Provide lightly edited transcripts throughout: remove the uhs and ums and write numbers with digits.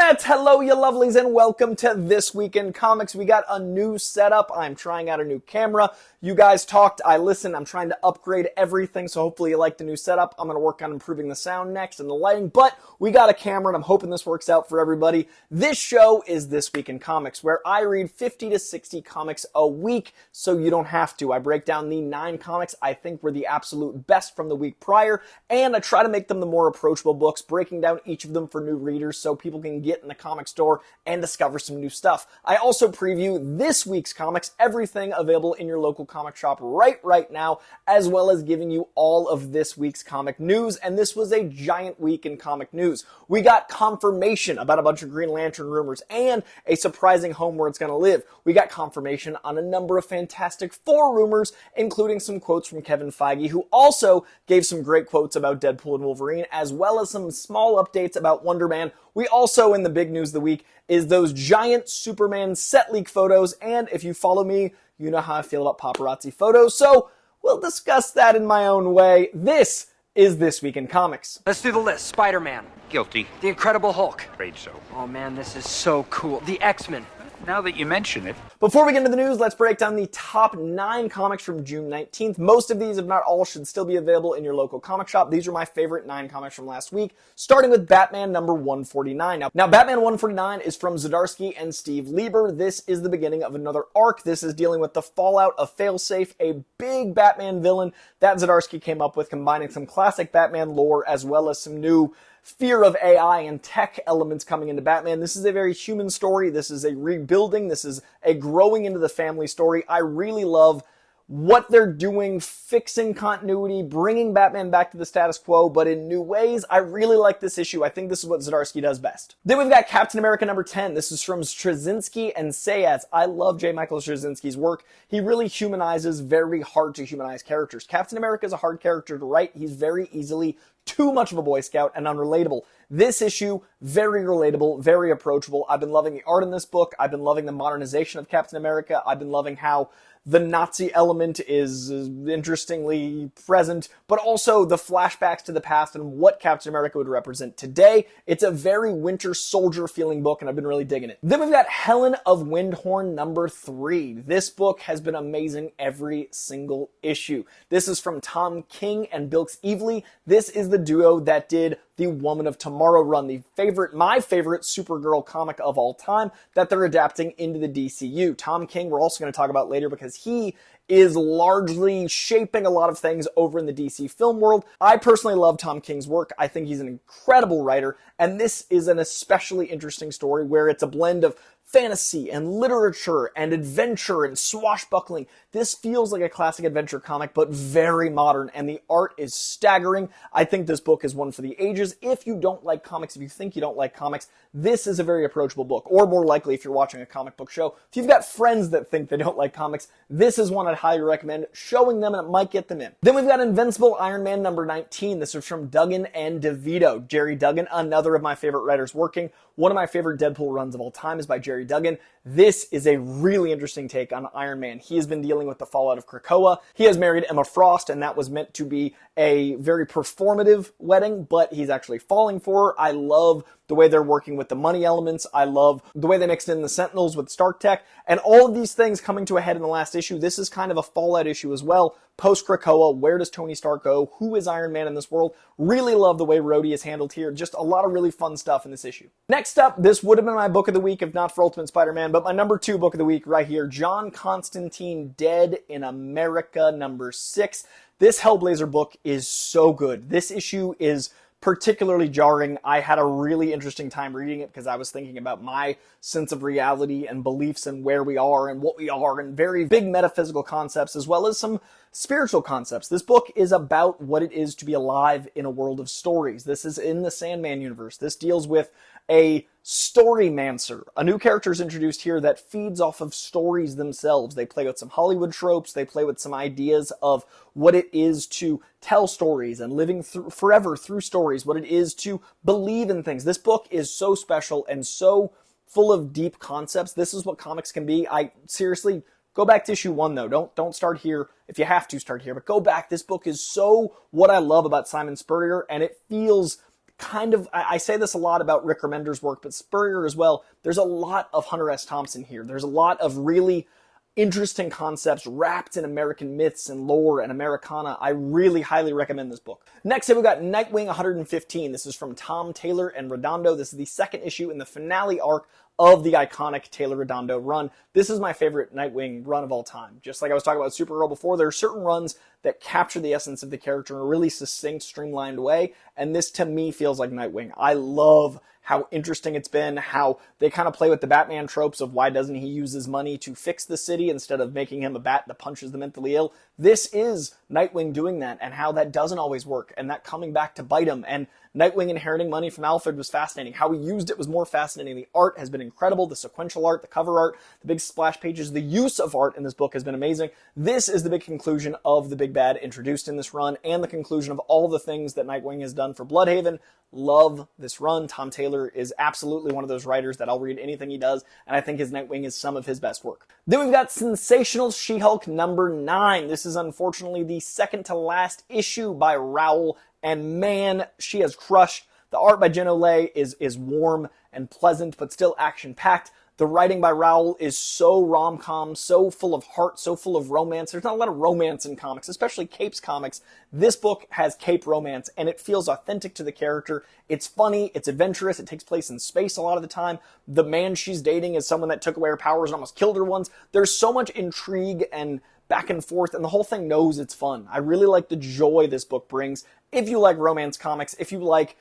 Internet! Hello, you lovelies, and welcome to This Week in Comics. We got a new setup. I'm trying out a new camera. You guys talked, I listened. I'm trying to upgrade everything, so hopefully you like the new setup. I'm going to work on improving the sound next and the lighting, but we got a camera, and I'm hoping this works out for everybody. This show is This Week in Comics, where I read 50 to 60 comics a week, so you don't have to. I break down the 9 comics I think were the absolute best from the week prior, and I try to make them the more approachable books, breaking down each of them for new readers so people can get in the comic store and discover some new stuff. I also preview this week's comics, everything available in your local comic shop right now, as well as giving you all of this week's comic news. And this was a giant week in comic news. We got confirmation about a bunch of Green Lantern rumors and a surprising home where it's going to live. We got confirmation on a number of Fantastic Four rumors, including some quotes from Kevin Feige, who also gave some great quotes about Deadpool and Wolverine, as well as some small updates about Wonder Man. We also, in the big news of the week, is those giant Superman set leak photos, and if you follow me, you know how I feel about paparazzi photos, so we'll discuss that in my own way. This is This Week in Comics. Let's do the list. Spider-Man. Guilty. The Incredible Hulk. Afraid so. Oh man, this is so cool. The X-Men. Now that you mention it. Before we get into the news, let's break down the top 9 comics from June 19th. Most of these, if not all, should still be available in your local comic shop. These are my favorite 9 comics from last week, starting with Batman number 149. Now Batman 149 is from Zdarsky and Steve Lieber. This is the beginning of another arc. This is dealing with the fallout of Failsafe, a big Batman villain that Zdarsky came up with, combining some classic Batman lore as well as some new fear of AI and tech elements coming into Batman. This is a very human story. This is a rebuilding. This is a growing into the family story. I really love what they're doing, fixing continuity, bringing Batman back to the status quo, but in new ways. I really like this issue. I think this is what Zdarsky does best. Then we've got Captain America number 10. This is from Straczynski and Sayaz. I love J. Michael Straczynski's work. He really humanizes very hard to humanize characters. Captain America is a hard character to write. He's very easily too much of a Boy Scout and unrelatable. This issue, very relatable, very approachable. I've been loving the art in this book. I've been loving the modernization of Captain America. I've been loving how the Nazi element is interestingly present, but also the flashbacks to the past and what Captain America would represent today. It's a very Winter Soldier feeling book, and I've been really digging it. Then we've got Helen of Windhorn number 3. This book has been amazing every single issue. This is from Tom King and Bilks Evely. This is the duo that did the Woman of Tomorrow run, my favorite Supergirl comic of all time that they're adapting into the DCEU. Tom King, we're also going to talk about later because he is largely shaping a lot of things over in the DC film world. I personally love Tom King's work. I think he's an incredible writer, and this is an especially interesting story where it's a blend of fantasy and literature and adventure and swashbuckling. This feels like a classic adventure comic, but very modern, and the art is staggering. I think this book is one for the ages. If you don't like comics, if you think you don't like comics, this is a very approachable book, or more likely if you're watching a comic book show. If you've got friends that think they don't like comics, this is one I'd highly recommend showing them, and it might get them in. Then we've got Invincible Iron Man number 19. This is from Duggan and DeVito. Jerry Duggan, another of my favorite writers working. One of my favorite Deadpool runs of all time is by Jerry Duggan. This is a really interesting take on Iron Man. He has been dealing with the fallout of Krakoa. He has married Emma Frost, and that was meant to be a very performative wedding, but he's actually falling for her. I love the way they're working with the money elements. I love the way they mixed in the Sentinels with Stark Tech, and all of these things coming to a head in the last issue. This is kind of a fallout issue as well. Post-Krakoa, where does Tony Stark go? Who is Iron Man in this world? Really love the way Rhodey is handled here. Just a lot of really fun stuff in this issue. Next up, this would have been my book of the week if not for Ultimate Spider-Man, but my number 2 book of the week right here, John Constantine, Dead in America, number 6. This Hellblazer book is so good. This issue is particularly jarring. I had a really interesting time reading it because I was thinking about my sense of reality and beliefs and where we are and what we are, and very big metaphysical concepts as well as some spiritual concepts. This book is about what it is to be alive in a world of stories. This is in the Sandman universe. This deals with a storymancer. A new character is introduced here that feeds off of stories themselves. They play with some Hollywood tropes. They play with some ideas of what it is to tell stories and living forever through stories, what it is to believe in things. This book is so special and so full of deep concepts. This is what comics can be. I seriously go back to issue 1 though. Don't start here. If you have to, start here, but go back. This book is so what I love about Simon Spurrier, and it feels I say this a lot about Rick Remender's work, but Spurrier as well. There's a lot of Hunter S. Thompson here. There's a lot of really interesting concepts wrapped in American myths and lore and Americana. I really highly recommend this book. Next up, we've got Nightwing 115. This is from Tom Taylor and Redondo. This is the second issue in the finale arc of the iconic Taylor Redondo run. This is my favorite Nightwing run of all time. Just like I was talking about Supergirl before, there are certain runs that capture the essence of the character in a really succinct, streamlined way, and this to me feels like Nightwing. I love how interesting it's been, how they kind of play with the Batman tropes of why doesn't he use his money to fix the city instead of making him a bat that punches the mentally ill. This is Nightwing doing that, and how that doesn't always work, and that coming back to bite him, and Nightwing inheriting money from Alfred was fascinating. How he used it was more fascinating. The art has been incredible. The sequential art, the cover art, the big splash pages, the use of art in this book has been amazing. This is the big conclusion of the big bad introduced in this run, and the conclusion of all the things that Nightwing has done for Bloodhaven. Love this run. Tom Taylor is absolutely one of those writers that I'll read anything he does, and I think his Nightwing is some of his best work. Then we've got Sensational She-Hulk number 9. This is unfortunately the second to last issue by Rowell, and man, she has crushed. The art by Jen Olay is warm and pleasant, but still action-packed. The writing by Rowell is so rom-com, so full of heart, so full of romance. There's not a lot of romance in comics, especially Capes comics. This book has Cape romance, and it feels authentic to the character. It's funny, it's adventurous, it takes place in space a lot of the time. The man she's dating is someone that took away her powers and almost killed her once. There's so much intrigue and back and forth, and the whole thing knows it's fun. I really like the joy this book brings. If you like romance comics, if you like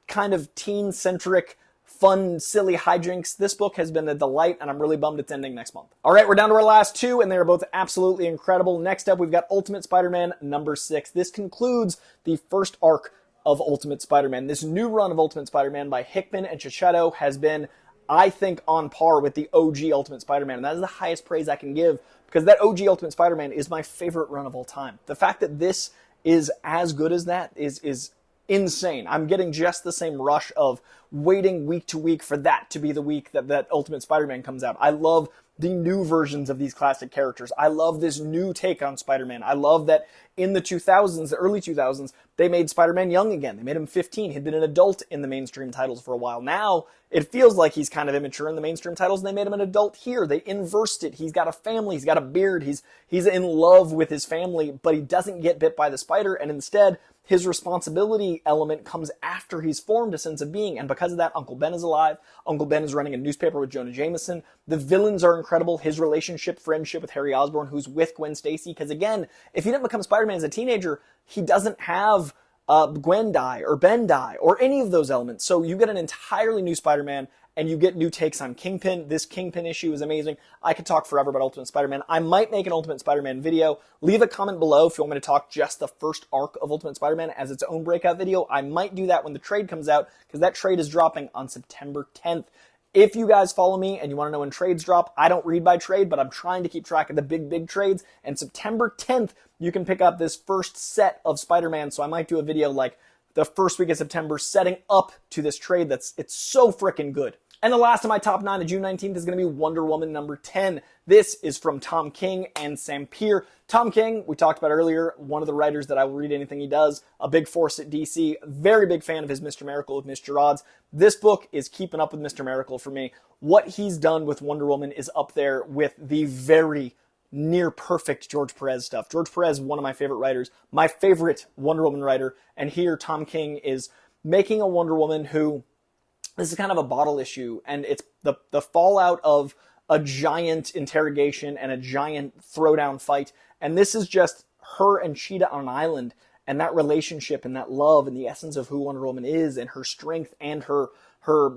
kind of teen-centric, fun, silly hijinks, this book has been a delight, and I'm really bummed it's ending next month. All right, we're down to our last two, and they're both absolutely incredible. Next up, we've got Ultimate Spider-Man number 6. This concludes the first arc of Ultimate Spider-Man. This new run of Ultimate Spider-Man by Hickman and Checchetto has been, I think, on par with the OG Ultimate Spider-Man, and that is the highest praise I can give, because that OG Ultimate Spider-Man is my favorite run of all time. The fact that this is as good as that is insane. I'm getting just the same rush of waiting week to week for that to be the week that Ultimate Spider-Man comes out. I love the new versions of these classic characters. I love this new take on Spider-Man. I love that in the 2000s, the early 2000s, they made Spider-Man young again. They made him 15. He'd been an adult in the mainstream titles for a while. Now, it feels like he's kind of immature in the mainstream titles, and they made him an adult here. They inversed it. He's got a family. He's got a beard. He's in love with his family, but he doesn't get bit by the spider, and instead, his responsibility element comes after he's formed a sense of being, and because of that, Uncle Ben is alive. Uncle Ben is running a newspaper with Jonah Jameson. The villains are incredible. His friendship with Harry Osborn, who's with Gwen Stacy, because again, if he didn't become Spider-Man as a teenager, he doesn't have Gwen die or Ben die or any of those elements. So you get an entirely new Spider-Man, and you get new takes on Kingpin. This Kingpin issue is amazing. I could talk forever about Ultimate Spider-Man. I might make an Ultimate Spider-Man video. Leave a comment below if you want me to talk just the first arc of Ultimate Spider-Man as its own breakout video. I might do that when the trade comes out, because that trade is dropping on September 10th. If you guys follow me and you want to know when trades drop, I don't read by trade, but I'm trying to keep track of the big trades. And September 10th, you can pick up this first set of Spider-Man. So I might do a video like the first week of September setting up to this trade. It's so freaking good. And the last of my top 9 of June 19th is going to be Wonder Woman number 10. This is from Tom King and Sam Peer. Tom King, we talked about earlier, one of the writers that I will read anything he does, a big force at DC, very big fan of his Mr. Miracle with Mr. Odds. This book is keeping up with Mr. Miracle for me. What he's done with Wonder Woman is up there with the very near perfect George Perez stuff. George Perez, one of my favorite writers, my favorite Wonder Woman writer, and here Tom King is making a Wonder Woman who, this is kind of a bottle issue, and it's the fallout of a giant interrogation and a giant throwdown fight. And this is just her and Cheetah on an island, and that relationship and that love and the essence of who Wonder Woman is, and her strength and her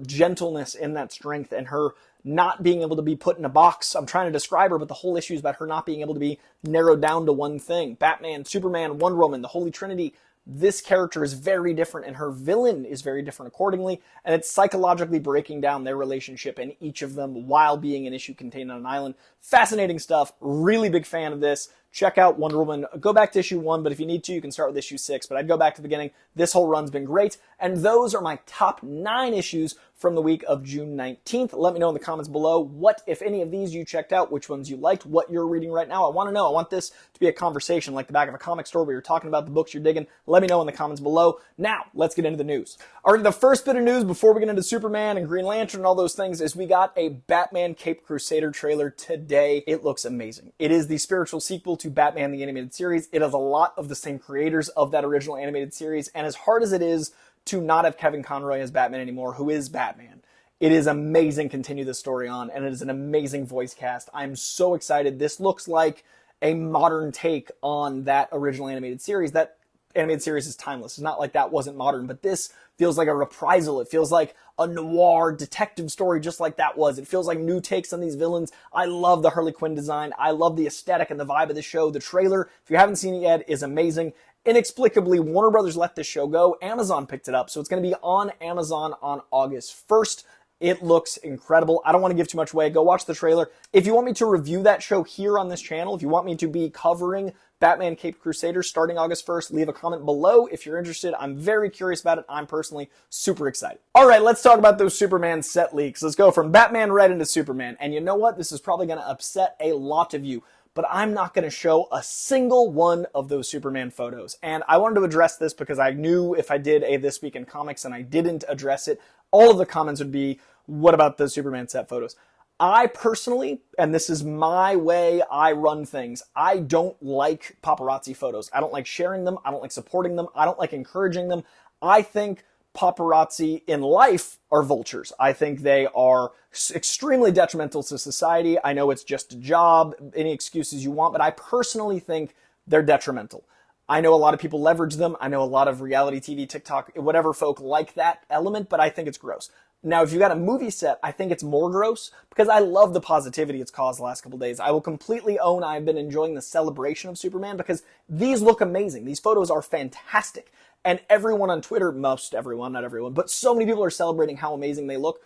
gentleness in that strength, and her not being able to be put in a box. I'm trying to describe her, but the whole issue is about her not being able to be narrowed down to one thing. Batman, Superman, Wonder Woman, the Holy Trinity. This character is very different, and her villain is very different accordingly, and it's psychologically breaking down their relationship and each of them while being an issue contained on an island. Fascinating stuff. Really big fan of this. Check out Wonder Woman. Go back to issue 1, but if you need to, you can start with issue 6, but I'd go back to the beginning. This whole run's been great, and those are my top 9 issues from the week of June 19th. Let me know in the comments below what, if any of these, you checked out, which ones you liked, what you're reading right now. I want to know. I want this to be a conversation like the back of a comic store where you're talking about the books you're digging. Let me know in the comments below. Now, let's get into the news. All right, the first bit of news before we get into Superman and Green Lantern and all those things is we got a Batman Caped Crusader trailer today. It looks amazing. It is the spiritual sequel to Batman the Animated Series. It has a lot of the same creators of that original animated series, and as hard as it is to not have Kevin Conroy as Batman anymore, who is Batman, it is amazing to continue this story on, and it is an amazing voice cast. I'm so excited. This looks like a modern take on that original animated series. That animated series is timeless. It's not like that wasn't modern, but this feels like a reprisal. It feels like a noir detective story just like that was. It feels like new takes on these villains. I love the Harley Quinn design. I love the aesthetic and the vibe of the show. The trailer, if you haven't seen it yet, is amazing. Inexplicably, Warner Brothers let this show go. Amazon picked it up, so it's going to be on Amazon on August 1st. It looks incredible. I don't want to give too much away. Go watch the trailer. If you want me to review that show here on this channel, if you want me to be covering Batman Caped Crusader starting August 1st, leave a comment below if you're interested. I'm very curious about it. I'm personally super excited. All right, let's talk about those Superman set leaks. Let's go from Batman Red into Superman. And you know what? This is probably going to upset a lot of you, but I'm not going to show a single one of those Superman photos. And I wanted to address this because I knew if I did a This Week in Comics and I didn't address it, all of the comments would be, what about the Superman set photos? I personally, and this is my way I run things, I don't like paparazzi photos. I don't like sharing them. I don't like supporting them. I don't like encouraging them. I think paparazzi in life are vultures. I think they are extremely detrimental to society. I know it's just a job, any excuses you want, but I personally think they're detrimental. I know a lot of people leverage them. I know a lot of reality TV, TikTok, whatever folk like that element, but I think it's gross. Now, if you got a movie set, I think it's more gross because I love the positivity it's caused the last couple days. I will completely own I've been enjoying the celebration of Superman because these look amazing. These photos are fantastic. And everyone on Twitter, most everyone, not everyone, but so many people are celebrating how amazing they look.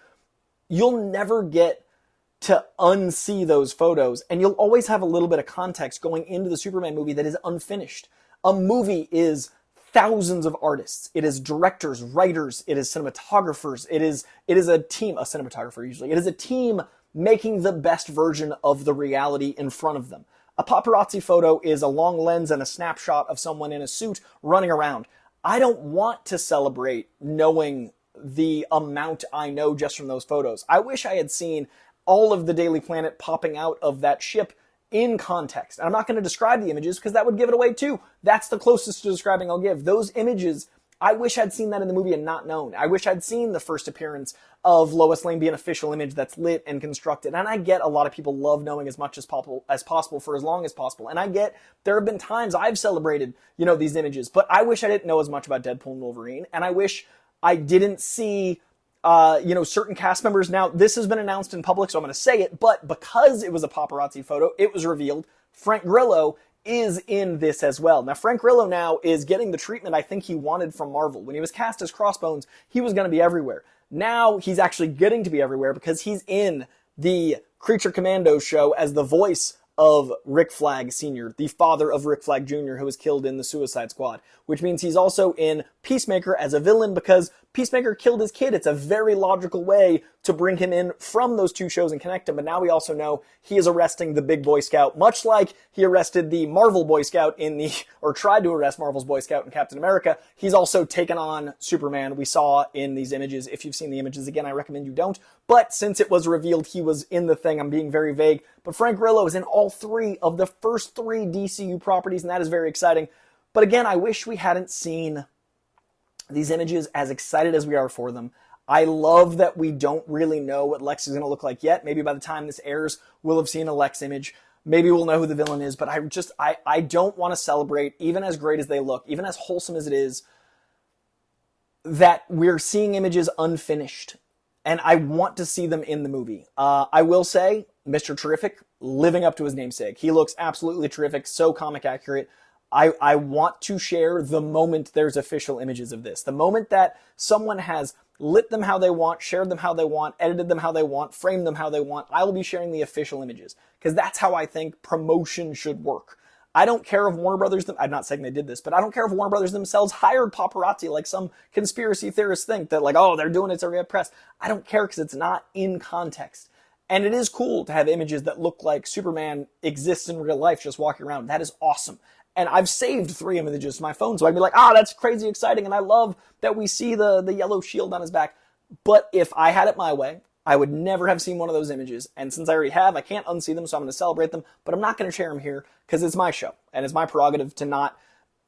You'll never get to unsee those photos, and you'll always have a little bit of context going into the Superman movie that is unfinished. A movie is thousands of artists. It is directors, writers, it is cinematographers, it is a team, a cinematographer usually. It is a team making the best version of the reality in front of them. A paparazzi photo is a long lens and a snapshot of someone in a suit running around. I don't want to celebrate knowing the amount I know just from those photos. I wish I had seen all of the Daily Planet popping out of that ship in context. And I'm not going to describe the images because that would give it away too. That's the closest to describing I'll give. Those images, I wish I'd seen that in the movie and not known. I wish I'd seen the first appearance of Lois Lane be an official image that's lit and constructed. And I get a lot of people love knowing as much as possible for as long as possible. And I get there have been times I've celebrated, these images, but I wish I didn't know as much about Deadpool and Wolverine. And I wish I didn't see certain cast members. Now, this has been announced in public, so I'm going to say it, but because it was a paparazzi photo, it was revealed Frank Grillo is in this as well. Now, Frank Grillo now is getting the treatment I think he wanted from Marvel. When he was cast as Crossbones, he was going to be everywhere. Now, he's actually getting to be everywhere because he's in the Creature Commandos show as the voice of Rick Flag Sr., the father of Rick Flag Jr., who was killed in the Suicide Squad, which means he's also in Peacemaker as a villain because Peacemaker killed his kid. It's a very logical way to bring him in from those two shows and connect him. But now we also know he is arresting the big Boy Scout, much like he arrested the Marvel Boy Scout or tried to arrest Marvel's Boy Scout in Captain America. He's also taken on Superman. We saw in these images. If you've seen the images, again, I recommend you don't. But since it was revealed he was in the thing, I'm being very vague. But Frank Grillo is in all three of the first three DCU properties, and that is very exciting. But again, I wish we hadn't seen these images as excited as we are for them. I love that we don't really know what Lex is going to look like yet. Maybe by the time this airs, we'll have seen a Lex image. Maybe we'll know who the villain is, but I don't want to celebrate, even as great as they look, even as wholesome as it is, that we're seeing images unfinished. And I want to see them in the movie. I will say, Mr. Terrific, living up to his namesake. He looks absolutely terrific, so comic accurate. I want to share the moment there's official images of this. The moment that someone has lit them how they want, shared them how they want, edited them how they want, framed them how they want, I will be sharing the official images. Because that's how I think promotion should work. I don't care if Warner Brothers, I'm not saying they did this, but I don't care if Warner Brothers themselves hired paparazzi like some conspiracy theorists think that like, oh, they're doing it to get press. I don't care because it's not in context. And it is cool to have images that look like Superman exists in real life just walking around. That is awesome. And I've saved 3 images to my phone, so I can be like, that's crazy exciting, and I love that we see the yellow shield on his back. But if I had it my way, I would never have seen one of those images. And since I already have, I can't unsee them, so I'm going to celebrate them. But I'm not going to share them here because it's my show, and it's my prerogative to not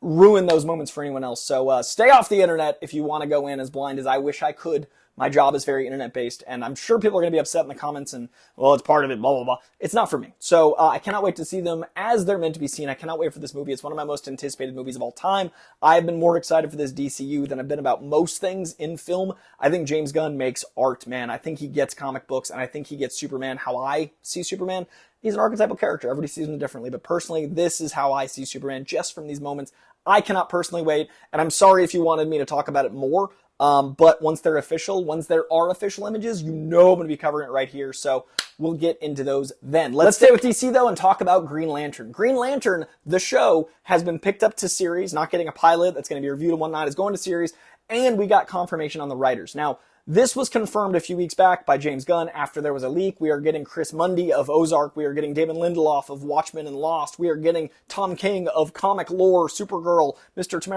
ruin those moments for anyone else. So stay off the internet if you want to go in as blind as I wish I could. My job is very internet-based, and I'm sure people are going to be upset in the comments and, well, it's part of it, blah, blah, blah. It's not for me. So I cannot wait to see them as they're meant to be seen. I cannot wait for this movie. It's one of my most anticipated movies of all time. I've been more excited for this DCU than I've been about most things in film. I think James Gunn makes art, man. I think he gets comic books, and I think he gets Superman how I see Superman. He's an archetypal character. Everybody sees him differently, but personally, this is how I see Superman just from these moments. I cannot personally wait, and I'm sorry if you wanted me to talk about it more. But once there are official images, I'm going to be covering it right here. So we'll get into those then. Let's stay with DC though and talk about Green Lantern. Green Lantern, the show, has been picked up to series, not getting a pilot that's going to be reviewed and whatnot. It's going to series, and we got confirmation on the writers. Now, this was confirmed a few weeks back by James Gunn after there was a leak. We are getting Chris Mundy of Ozark. We are getting David Lindelof of Watchmen and Lost. We are getting Tom King of Comic Lore, Supergirl, Mr.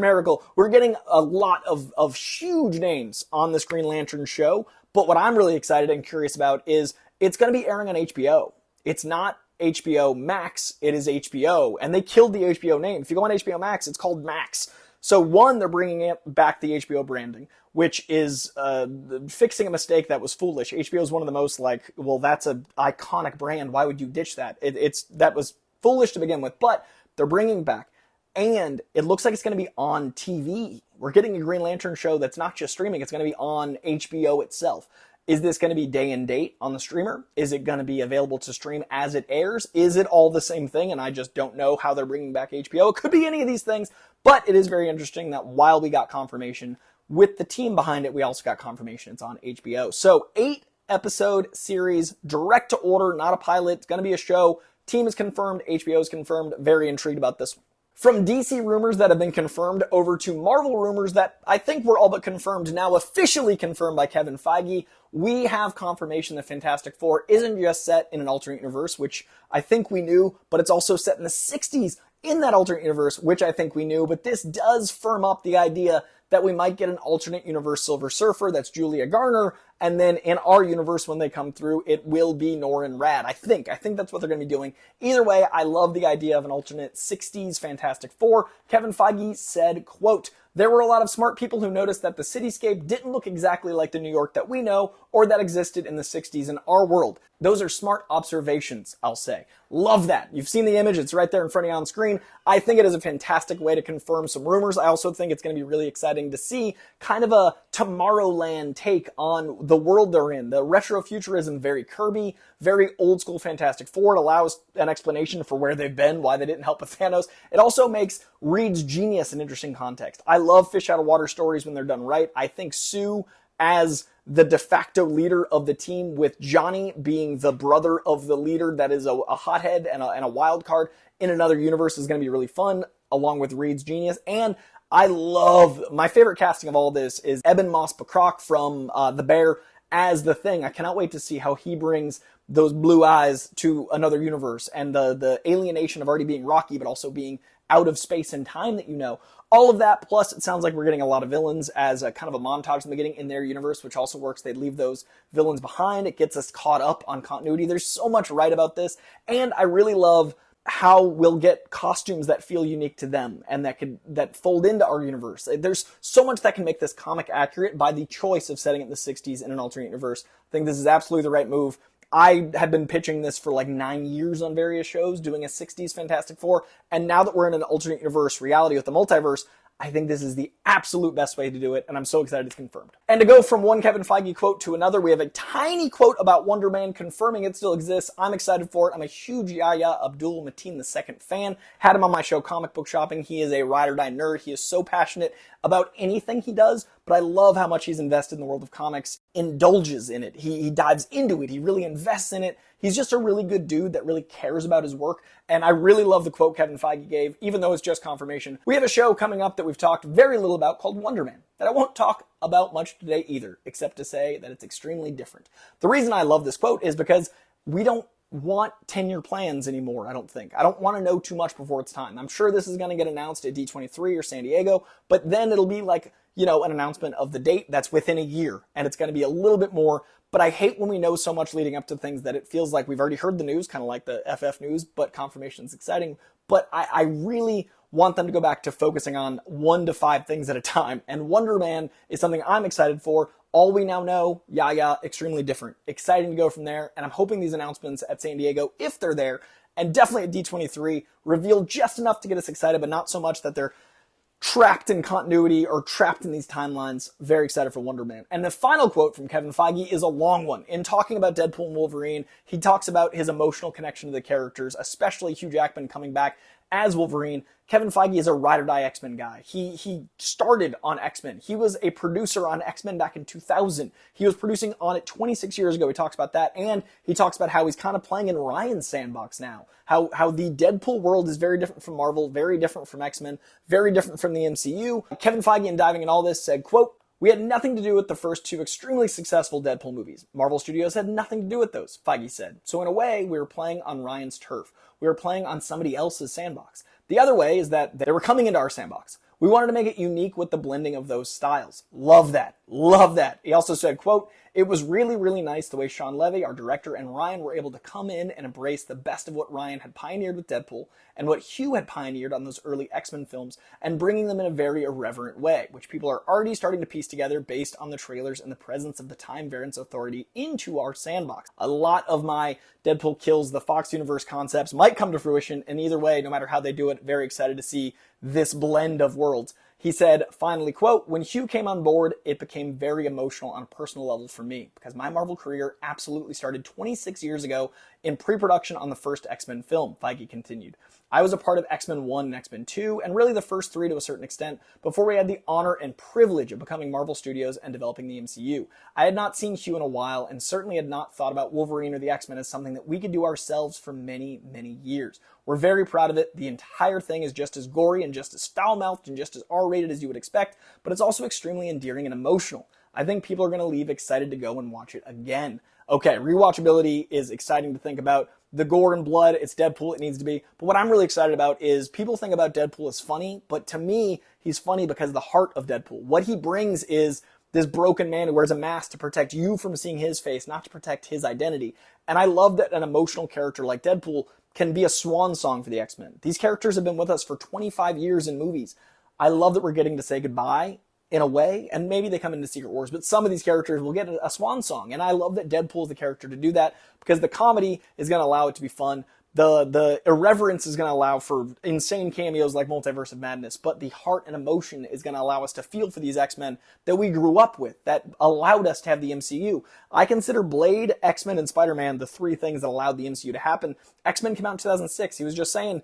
Miracle. We're getting a lot of huge names on this Green Lantern show. But what I'm really excited and curious about is it's going to be airing on HBO. It's not HBO Max. It is HBO. And they killed the HBO name. If you go on HBO Max, it's called Max. So one, they're bringing back the HBO branding, which is fixing a mistake that was foolish. HBO is one of the most like, well, that's an iconic brand. Why would you ditch that? That was foolish to begin with, but they're bringing back. And it looks like it's going to be on TV. We're getting a Green Lantern show that's not just streaming. It's going to be on HBO itself. Is this going to be day and date on the streamer? Is it going to be available to stream as it airs? Is it all the same thing? And I just don't know how they're bringing back HBO. It could be any of these things, but it is very interesting that while we got confirmation with the team behind it, we also got confirmation it's on HBO. So 8-episode series, direct to order, not a pilot. It's going to be a show. Team is confirmed. HBO is confirmed. Very intrigued about this one. From DC rumors that have been confirmed over to Marvel rumors that I think were all but confirmed, now officially confirmed by Kevin Feige, we have confirmation that Fantastic Four isn't just set in an alternate universe, which I think we knew, but it's also set in the 60s in that alternate universe, which I think we knew, but this does firm up the idea that we might get an alternate universe Silver Surfer, that's Julia Garner, and then in our universe when they come through, it will be Norrin Radd. I think that's what they're going to be doing. Either way, I love the idea of an alternate 60s Fantastic Four. Kevin Feige said, quote, "There were a lot of smart people who noticed that the cityscape didn't look exactly like the New York that we know or that existed in the 60s in our world. Those are smart observations, I'll say." Love that. You've seen the image. It's right there in front of you on screen. I think it is a fantastic way to confirm some rumors. I also think it's going to be really exciting to see kind of a Tomorrowland take on the world they're in. The retrofuturism, very Kirby, very old school Fantastic Four. It allows an explanation for where they've been, why they didn't help with Thanos. It also makes Reed's genius an interesting context. I love fish out of water stories when they're done right. I think Sue as the de facto leader of the team, with Johnny being the brother of the leader that is a hothead and a wild card in another universe, is going to be really fun, along with Reed's genius. And I love, my favorite casting of all this is Eben Moss-Bachrach from The Bear as the Thing. I cannot wait to see how he brings those blue eyes to another universe, and the alienation of already being Rocky, but also being out of space and time that you know. All of that, plus it sounds like we're getting a lot of villains as a kind of a montage in the beginning in their universe, which also works. They leave those villains behind. It gets us caught up on continuity. There's so much right about this, and I really love how we'll get costumes that feel unique to them and that fold into our universe. There's so much that can make this comic accurate by the choice of setting it in the 60s in an alternate universe. I think this is absolutely the right move. I had been pitching this for like 9 years on various shows, doing a 60s Fantastic Four, and now that we're in an alternate universe reality with the multiverse, I think this is the absolute best way to do it, and I'm so excited it's confirmed. And to go from one Kevin Feige quote to another, we have a tiny quote about Wonder Man confirming it still exists. I'm excited for it. I'm a huge Yahya Abdul-Mateen II fan. Had him on my show, Comic Book Shopping. He is a ride-or-die nerd. He is so passionate about anything he does, but I love how much he's invested in the world of comics, indulges in it. He dives into it. He really invests in it. He's just a really good dude that really cares about his work. And I really love the quote Kevin Feige gave, even though it's just confirmation. We have a show coming up that we've talked very little about called Wonder Man, that I won't talk about much today either, except to say that it's extremely different. The reason I love this quote is because we don't want 10-year plans anymore, I don't think. I don't want to know too much before it's time. I'm sure this is going to get announced at D23 or San Diego, but then it'll be like, you know, an announcement of the date that's within a year, and it's going to be a little bit more. But I hate when we know so much leading up to things that it feels like we've already heard the news, kind of like the FF news, but confirmation is exciting. But I really want them to go back to focusing on 1 to 5 things at a time. And Wonder Man is something I'm excited for. All we now know, extremely different. Exciting to go from there. And I'm hoping these announcements at San Diego, if they're there, and definitely at D23, reveal just enough to get us excited, but not so much that they're trapped in continuity or trapped in these timelines. Very excited for Wonder Man. And the final quote from Kevin Feige is a long one. In talking about Deadpool and Wolverine, he talks about his emotional connection to the characters, especially Hugh Jackman coming back as Wolverine. Kevin Feige is a ride-or-die X-Men guy. He started on X-Men. He was a producer on X-Men back in 2000. He was producing on it 26 years ago. He talks about that, and he talks about how he's kind of playing in Ryan's sandbox now. How the Deadpool world is very different from Marvel, very different from X-Men, very different from the MCU. Kevin Feige, in diving in all this, said, quote, "We had nothing to do with the first 2 extremely successful Deadpool movies. Marvel Studios had nothing to do with those," Feige said. "So in a way, we were playing on Ryan's turf. We were playing on somebody else's sandbox. The other way is that they were coming into our sandbox. We wanted to make it unique with the blending of those styles." Love that. Love that. He also said, quote, "It was really, really nice the way Sean Levy, our director, and Ryan were able to come in and embrace the best of what Ryan had pioneered with Deadpool and what Hugh had pioneered on those early X-Men films and bringing them in a very irreverent way, which people are already starting to piece together based on the trailers and the presence of the Time Variance Authority into our sandbox. A lot of my Deadpool kills the Fox Universe concepts might come to fruition, and either way, no matter how they do it, very excited to see this blend of worlds." He said, finally, quote, "When Hugh came on board, it became very emotional on a personal level for me because my Marvel career absolutely started 26 years ago in pre-production on the first X-Men film," Feige continued. "I was a part of X-Men 1 and X-Men 2, and really the first 3 to a certain extent, before we had the honor and privilege of becoming Marvel Studios and developing the MCU. I had not seen Hugh in a while, and certainly had not thought about Wolverine or the X-Men as something that we could do ourselves for many, many years. We're very proud of it. The entire thing is just as gory and just as foul-mouthed and just as R-rated as you would expect, but it's also extremely endearing and emotional. I think people are going to leave excited to go and watch it again." Okay, rewatchability is exciting to think about. The gore and blood, it's Deadpool, it needs to be. But what I'm really excited about is people think about Deadpool as funny, but to me, he's funny because of the heart of Deadpool. What he brings is this broken man who wears a mask to protect you from seeing his face, not to protect his identity. And I love that an emotional character like Deadpool can be a swan song for the X-Men. These characters have been with us for 25 years in movies. I love that we're getting to say goodbye in a way, and maybe they come into Secret Wars, but some of these characters will get a swan song, and I love that Deadpool is the character to do that, because the comedy is going to allow it to be fun. The irreverence is going to allow for insane cameos like Multiverse of Madness, but the heart and emotion is going to allow us to feel for these X-Men that we grew up with, that allowed us to have the MCU. I consider Blade, X-Men, and Spider-Man the 3 things that allowed the MCU to happen. X-Men came out in 2006. He was just saying,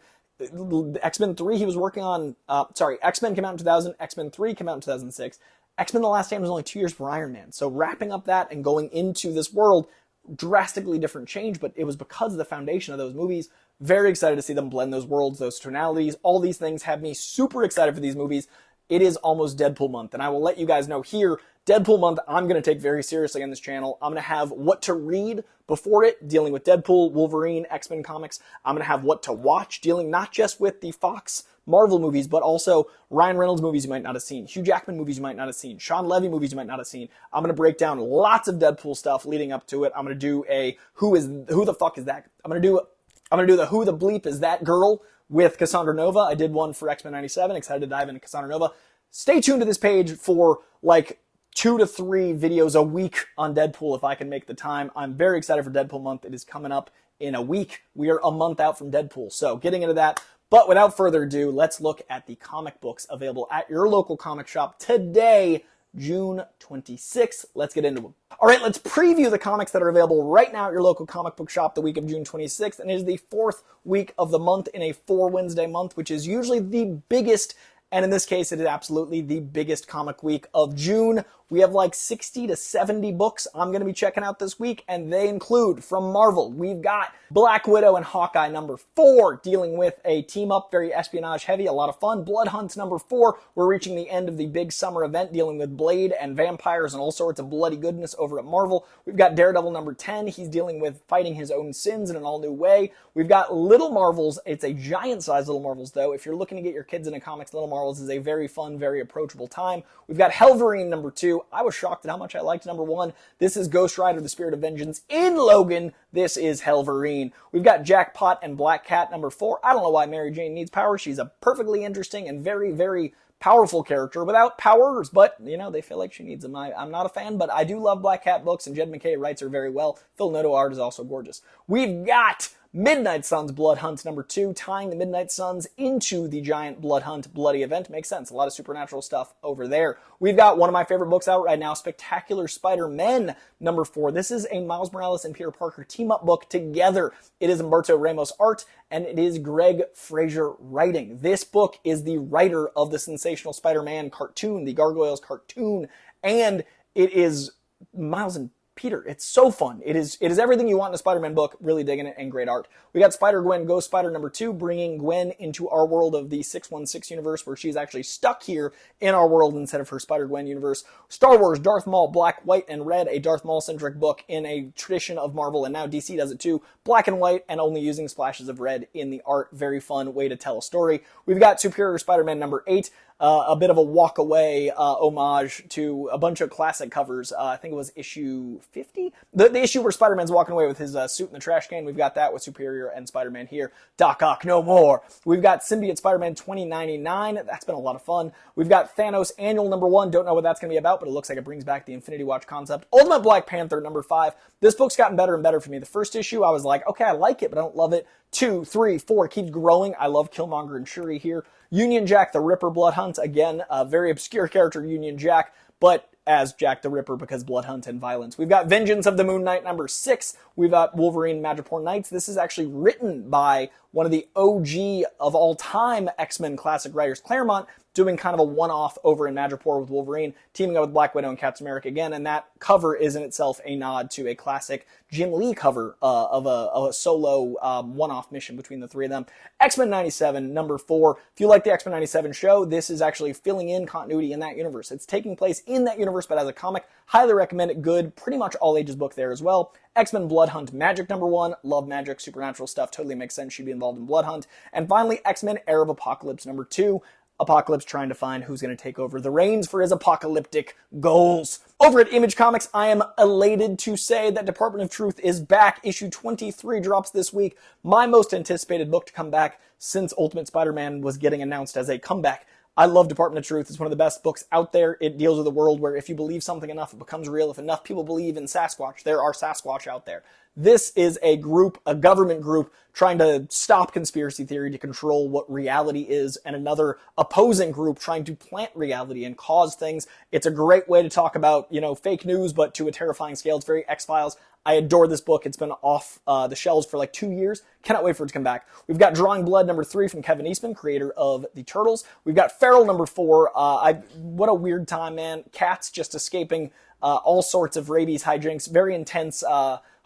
X-Men 3 he was working on, X-Men came out in 2000, X-Men 3 came out in 2006. X-Men The Last Stand was only 2 years for Iron Man. So wrapping up that and going into this world, drastically different change, but it was because of the foundation of those movies. Very excited to see them blend those worlds, those tonalities. All these things have me super excited for these movies. It is almost Deadpool month, and I will let you guys know here, Deadpool month, I'm going to take very seriously on this channel. I'm going to have what to read before it, dealing with Deadpool, Wolverine, X-Men comics. I'm going to have what to watch, dealing not just with the Fox Marvel movies, but also Ryan Reynolds movies you might not have seen, Hugh Jackman movies you might not have seen, Sean Levy movies you might not have seen. I'm going to break down lots of Deadpool stuff leading up to it. I'm going to do a who the fuck is that? I'm going to do the who the bleep is that girl with Cassandra Nova. I did one for X-Men 97. Excited to dive into Cassandra Nova. Stay tuned to this page for like 2 to 3 videos a week on Deadpool if I can make the time. I'm very excited for Deadpool month. It is coming up in a week. We are a month out from Deadpool, so getting into that. But without further ado, let's look at the comic books available at your local comic shop today, June 26th. Let's get into them. All right, let's preview the comics that are available right now at your local comic book shop the week of June 26th. And it is the 4th week of the month in a 4 Wednesday month, which is usually the biggest And in this case, it is absolutely the biggest comic week of June. We have like 60 to 70 books I'm going to be checking out this week, and they include, from Marvel, we've got Black Widow and Hawkeye number 4, dealing with a team-up, very espionage heavy, a lot of fun. Blood Hunt number 4, we're reaching the end of the big summer event dealing with Blade and vampires and all sorts of bloody goodness over at Marvel. We've got Daredevil number 10, he's dealing with fighting his own sins in an all-new way. We've got Little Marvels, it's a giant-sized Little Marvels though. If you're looking to get your kids into comics, Little Marvels is a very fun, very approachable time. We've got Helverine number 2, I was shocked at how much I liked number 1. This is Ghost Rider, the Spirit of Vengeance in Logan. This is Helverine. We've got Jackpot and Black Cat number 4. I don't know why Mary Jane needs powers. She's a perfectly interesting and very, very powerful character without powers, but, you know, they feel like she needs them. I'm not a fan, but I do love Black Cat books, and Jed McKay writes her very well. Phil Noto art is also gorgeous. We've got Midnight Suns Blood Hunt number 2, tying the Midnight Suns into the giant Blood Hunt bloody event. Makes sense. A lot of supernatural stuff over there. We've got one of my favorite books out right now, Spectacular Spider-Man number 4. This is a Miles Morales and Peter Parker team-up book together. It is Humberto Ramos art, and it is Greg Fraser writing. This book is the writer of the Sensational Spider-Man cartoon, the Gargoyles cartoon, and it is Miles and Peter. It's so fun. It is everything you want in a Spider-Man book. Really digging it, and great art. We got Spider-Gwen Ghost Spider number 2, bringing Gwen into our world of the 616 universe, where she's actually stuck here in our world instead of her Spider-Gwen universe. Star Wars Darth Maul Black, White, and Red, a Darth Maul-centric book in a tradition of Marvel, and now DC does it too. Black and white, and only using splashes of red in the art. Very fun way to tell a story. We've got Superior Spider-Man number 8, a bit of a walk-away homage to a bunch of classic covers. I think it was issue 50? The issue where Spider-Man's walking away with his suit in the trash can. We've got that with Superior and Spider-Man here. Doc Ock no more. We've got Symbiote Spider-Man 2099. That's been a lot of fun. We've got Thanos Annual number 1. Don't know what that's going to be about, but it looks like it brings back the Infinity Watch concept. Ultimate Black Panther number 5. This book's gotten better and better for me. The first issue, I was like, okay, I like it, but I don't love it. 2, 3, 4, keeps growing. I love Killmonger and Shuri here. Union Jack the Ripper Blood Hunt, again, a very obscure character, Union Jack, but as Jack the Ripper because blood hunt and violence. We've got Vengeance of the Moon Knight number 6. We've got Wolverine Madripoor Knights. This is actually written by one of the OG of all time X-Men classic writers, Claremont, doing kind of a one-off over in Madripoor with Wolverine, teaming up with Black Widow and Captain America again, and that cover is in itself a nod to a classic Jim Lee cover of a solo one-off mission between the three of them. X-Men 97, number 4. If you like the X-Men 97 show, this is actually filling in continuity in that universe. It's taking place in that universe, but as a comic, highly recommend it. Good, pretty much all ages book there as well. X-Men Blood Hunt Magic number 1. Love magic, supernatural stuff. Totally makes sense. She'd be involved in Blood Hunt. And finally, X-Men Era of Apocalypse number 2. Apocalypse trying to find who's going to take over the reins for his apocalyptic goals. Over at Image Comics, I am elated to say that Department of Truth is back. Issue 23 drops this week. My most anticipated book to come back since Ultimate Spider-Man was getting announced as a comeback. I love Department of Truth. It's one of the best books out there. It deals with a world where if you believe something enough, it becomes real. If enough people believe in Sasquatch, there are Sasquatch out there. This is a group, a government group, trying to stop conspiracy theory to control what reality is, and another opposing group trying to plant reality and cause things. It's a great way to talk about, fake news, but to a terrifying scale. It's very X-Files. I adore this book. It's been off the shelves for like 2 years. Cannot wait for it to come back. We've got Drawing Blood number 3 from Kevin Eastman, creator of the Turtles. We've got Feral number 4. What a weird time, man. Cats just escaping all sorts of rabies hijinks. Very intense,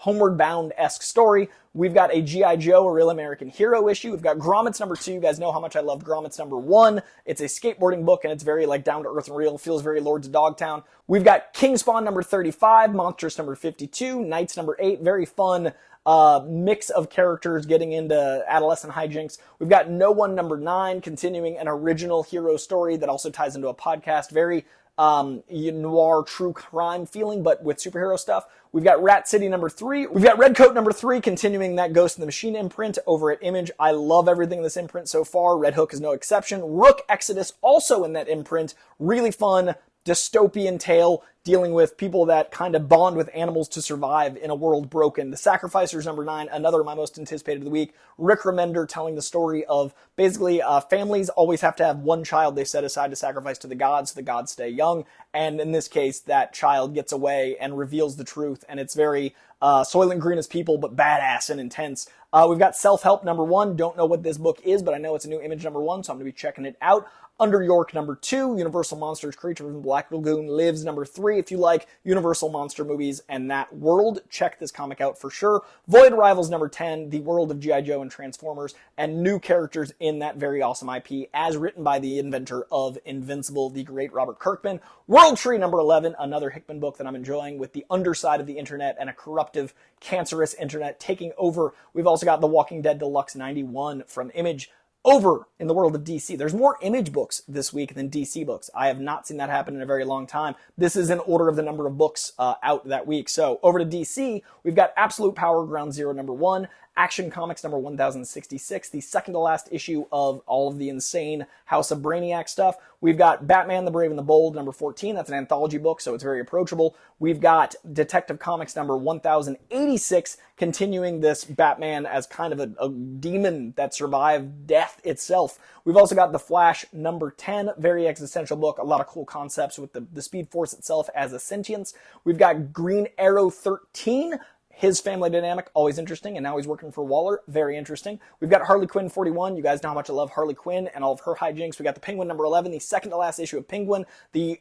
Homeward Bound-esque story. We've got a G.I. Joe, a Real American Hero issue. We've got Grommets number 2. You guys know how much I loved Grommets number 1. It's a skateboarding book, and it's very down to earth and real. Feels very Lords of Dogtown. We've got Kingspawn number 35, Monstrous number 52, Knights number 8. Very fun mix of characters getting into adolescent hijinks. We've got No One number 9, continuing an original hero story that also ties into a podcast. Very noir true crime feeling, but with superhero stuff. We've got Rat City number 3. We've got Redcoat number 3, continuing that Ghost in the Machine imprint over at Image. I love everything in this imprint so far. Red Hook is no exception. Rook Exodus also in that imprint. Really fun dystopian tale dealing with people that kind of bond with animals to survive in a world broken. The Sacrificers number 9, another of my most anticipated of the week. Rick Remender telling the story of basically families always have to have one child they set aside to sacrifice to the gods so the gods stay young. And in this case, that child gets away and reveals the truth. And it's very Soylent Green as people, but badass and intense. We've got Self-Help number 1. Don't know what this book is, but I know it's a new Image number 1, so I'm going to be checking it out. Under York number 2, Universal Monsters Creature from the Black Lagoon Lives number 3. If you like Universal monster movies and that world, check this comic out for sure. Void Rivals number 10, the world of G.I. Joe and Transformers, and new characters in that very awesome IP, as written by the inventor of Invincible, the great Robert Kirkman. World Tree number 11, another Hickman book that I'm enjoying, with the underside of the internet and a corruptive, cancerous internet taking over. We've also got The Walking Dead Deluxe 91 from Image. Over in the world of DC, there's more Image books this week than DC books. I have not seen that happen in a very long time. This is in order of the number of books out that week. So over to DC, we've got Absolute Power Ground Zero number 1, Action Comics number 1066, the second to last issue of all of the insane House of Brainiac stuff. We've got Batman the Brave and the Bold number 14. That's an anthology book, so it's very approachable. We've got Detective Comics number 1086, continuing this Batman as kind of a demon that survived death itself. We've also got The Flash number 10, very existential book, a lot of cool concepts with the Speed Force itself as a sentience. We've got Green Arrow 13, his family dynamic, always interesting, and now he's working for Waller, very interesting. We've got Harley Quinn 41, you guys know how much I love Harley Quinn and all of her hijinks. We got the Penguin number 11, the second to last issue of Penguin.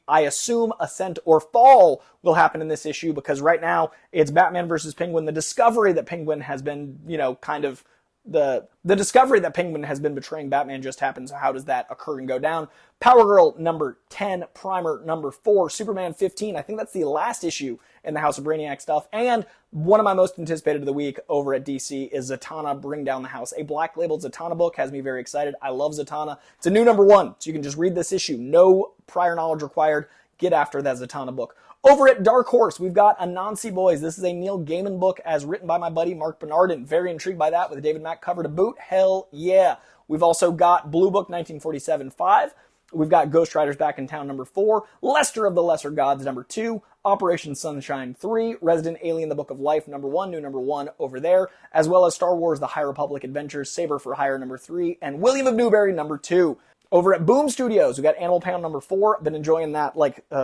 I assume ascent or fall will happen in this issue, because right now it's Batman versus Penguin. The discovery that Penguin has been, kind of the discovery that Penguin has been betraying Batman just happened, so how does that occur and go down? Power Girl number 10, Primer number 4, Superman 15, I think that's the last issue in the House of Brainiac stuff, and one of my most anticipated of the week over at DC is Zatanna Bring Down the House. A black labeled Zatanna book has me very excited. I love Zatanna. It's a new number 1, so you can just read this issue. No prior knowledge required. Get after that Zatanna book. Over at Dark Horse, we've got Anansi Boys. This is a Neil Gaiman book as written by my buddy Mark Bernardin. Very intrigued by that with a David Mack cover to boot. Hell yeah. We've also got Blue Book 1947-5. We've got Ghost Riders Back in Town number 4, Lester of the Lesser Gods number 2, Operation Sunshine 3, Resident Alien The Book of Life number 1, new number 1 over there, as well as Star Wars The High Republic Adventures, Saber for Hire number 3, and William of Newbury number 2. Over at Boom Studios, we got Animal Pound number 4. Been enjoying that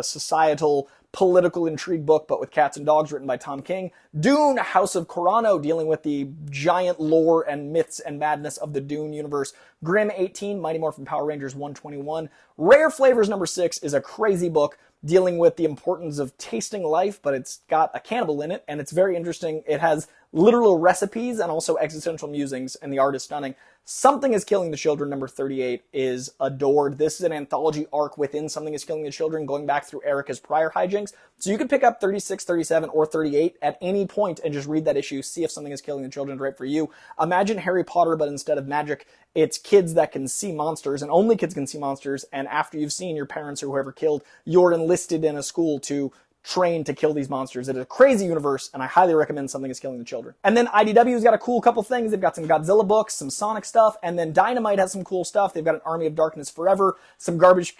societal political intrigue book, but with cats and dogs, written by Tom King. Dune, House of Corano, dealing with the giant lore and myths and madness of the Dune universe. Grimm 18, Mighty Morphin Power Rangers 121. Rare Flavors number 6 is a crazy book dealing with the importance of tasting life, but it's got a cannibal in it, and it's very interesting. It has literal recipes and also existential musings, and the art is stunning. Something is Killing the Children, number 38, is adored. This is an anthology arc within Something is Killing the Children, going back through Erica's prior hijinks. So you could pick up 36, 37, or 38 at any point and just read that issue, see if Something is Killing the Children is right for you. Imagine Harry Potter, but instead of magic, it's kids that can see monsters, and only kids can see monsters, and after you've seen your parents or whoever killed, you're enlisted in a school to trained to kill these monsters. It is a crazy universe, and I highly recommend Something is Killing the Children. And then IDW's got a cool couple things. They've got some Godzilla books, some Sonic stuff, and then Dynamite has some cool stuff. They've got an Army of Darkness Forever, some Garbage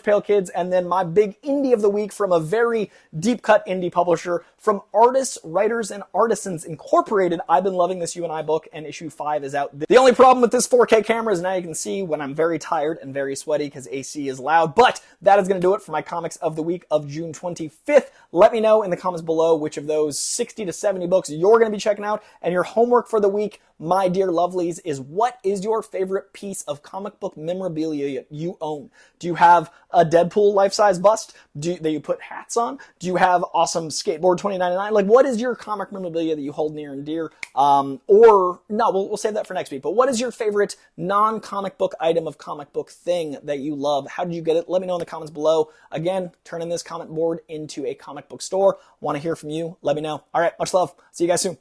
Pail Kids, and then my big indie of the week from a very deep-cut indie publisher, from Artists, Writers, and Artisans Incorporated. I've been loving this You and I book, and issue 5 is out. The only problem with this 4K camera is now you can see when I'm very tired and very sweaty because AC is loud. But that is going to do it for my comics of the week of June 25th. Let me know in the comments below which of those 60 to 70 books you're going to be checking out. And your homework for the week, my dear lovelies, is what is your favorite piece of comic book memorabilia you own? Do you have a Deadpool life-size bust that you put hats on? Do you have awesome skateboard 2099? Like, what is your comic memorabilia that you hold near and dear? Or, no, we'll save that for next week. But what is your favorite non-comic book item of comic book thing that you love? How did you get it? Let me know in the comments below. Again, turning this comment board into a comic book store. Want to hear from you? Let me know. All right, much love. See you guys soon.